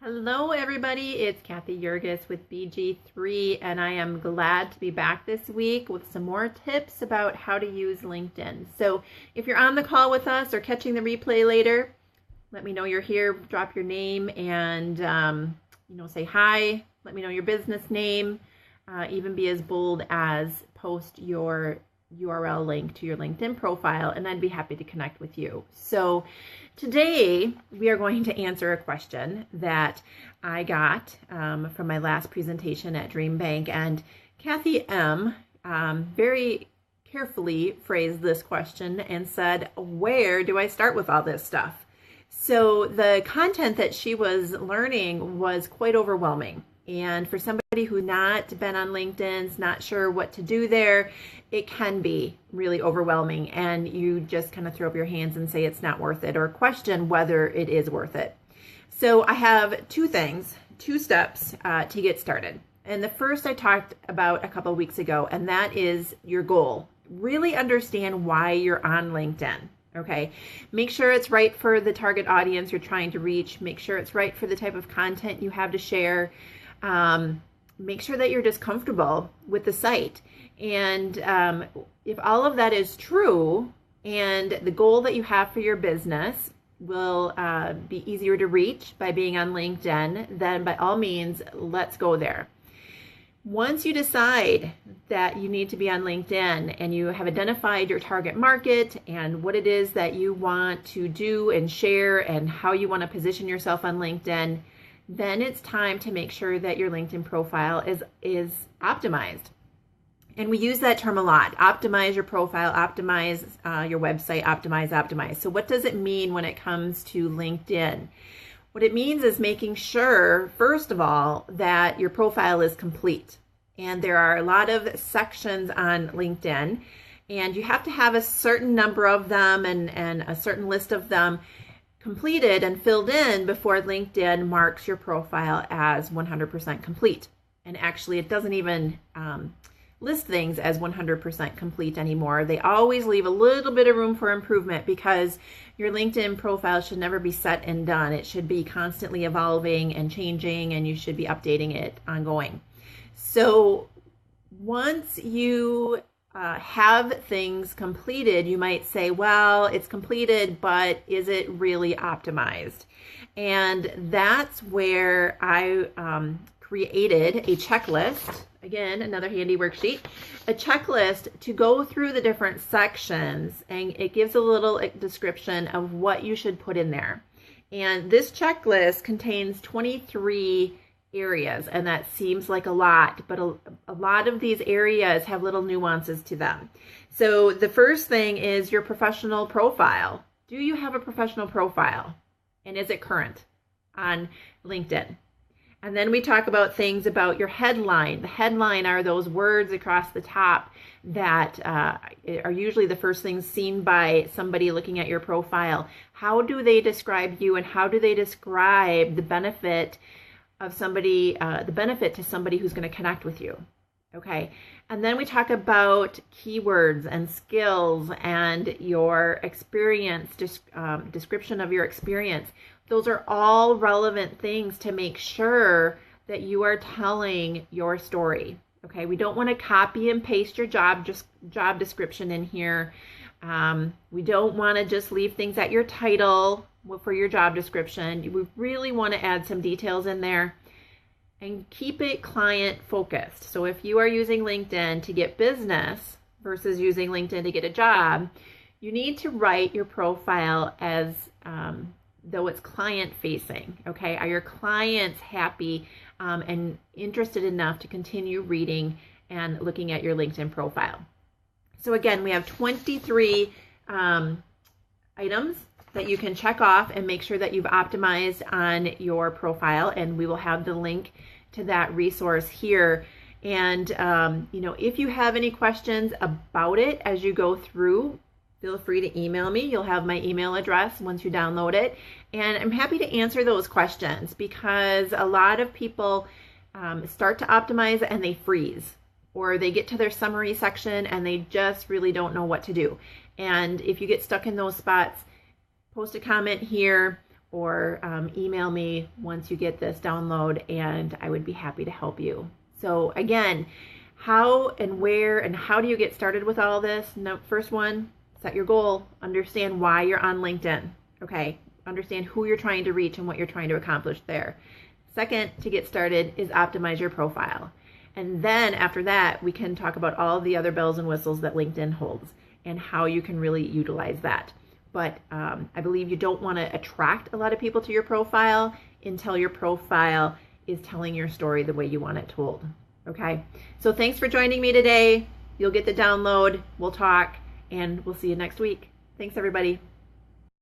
Hello everybody, it's Kathy Jurgis with BG3 and I am glad to be back this week with some more tips about how to use LinkedIn. So if you're on the call with us or catching the replay later, let me know you're here, drop your name and say hi, let me know your business name, even be as bold as post your URL link to your LinkedIn profile and I'd be happy to connect with you. So today we are going to answer a question that I got from my last presentation at Dream Bank, and Kathy M. Very carefully phrased this question and said, where do I start with all this stuff? So the content that she was learning was quite overwhelming. And for somebody who's not been on LinkedIn, is not sure what to do there, it can be really overwhelming and you just kind of throw up your hands and say it's not worth it or question whether it is worth it. So I have two steps to get started. And the first I talked about a couple of weeks ago, and that is your goal. Really understand why you're on LinkedIn. Okay, make sure it's right for the target audience you're trying to reach. Make sure it's right for the type of content you have to share. Make sure that you're just comfortable with the site. And if all of that is true and the goal that you have for your business will be easier to reach by being on LinkedIn, then by all means, let's go there. Once you decide that you need to be on LinkedIn and you have identified your target market and what it is that you want to do and share and how you want to position yourself on LinkedIn, then it's time to make sure that your LinkedIn profile is optimized. And we use that term a lot. Optimize your profile, optimize your website, optimize. So what does it mean when it comes to LinkedIn? What it means is making sure, first of all, that your profile is complete. And there are a lot of sections on LinkedIn, and you have to have a certain number of them and a certain list of them completed and filled in before LinkedIn marks your profile as 100% complete. And actually, it doesn't even list things as 100% complete anymore. They always leave a little bit of room for improvement because your LinkedIn profile should never be set and done. It should be constantly evolving and changing, and you should be updating it ongoing. So once you have things completed, you might say, well, it's completed, but is it really optimized? And that's where I created a checklist. Again, another handy worksheet, a checklist to go through the different sections, and it gives a little description of what you should put in there. And this checklist contains 23 areas, and that seems like a lot, but a lot of these areas have little nuances to them. So the first thing is your professional profile. Do you have a professional profile? And is it current on LinkedIn? And then we talk about things about your headline. The headline are those words across the top that are usually the first things seen by somebody looking at your profile. How do they describe you, and how do they describe the benefit of somebody, the benefit to somebody who's going to connect with you? Okay. And then we talk about keywords and skills and your experience, description of your experience. Those are all relevant things to make sure that you are telling your story. Okay. We don't want to copy and paste your job description in here. We don't want to just leave things at your title for your job description. We really want to add some details in there and keep it client focused. So if you are using LinkedIn to get business versus using LinkedIn to get a job, you need to write your profile as though it's client facing. Okay, are your clients happy and interested enough to continue reading and looking at your LinkedIn profile? So again, we have 23 items that you can check off and make sure that you've optimized on your profile, and we will have the link to that resource here. And if you have any questions about it as you go through, feel free to email me. You'll have my email address once you download it, and I'm happy to answer those questions because a lot of people start to optimize and they freeze, or they get to their summary section and they just really don't know what to do. And if you get stuck in those spots, post a comment here or email me once you get this download, and I would be happy to help you. So again, how and where and how do you get started with all this? First one, set your goal. Understand why you're on LinkedIn. Okay, understand who you're trying to reach and what you're trying to accomplish there. Second, to get started, is optimize your profile. And then after that, we can talk about all the other bells and whistles that LinkedIn holds and how you can really utilize that. But I believe you don't want to attract a lot of people to your profile until your profile is telling your story the way you want it told. Okay, so thanks for joining me today. You'll get the download, we'll talk, and we'll see you next week. Thanks, everybody.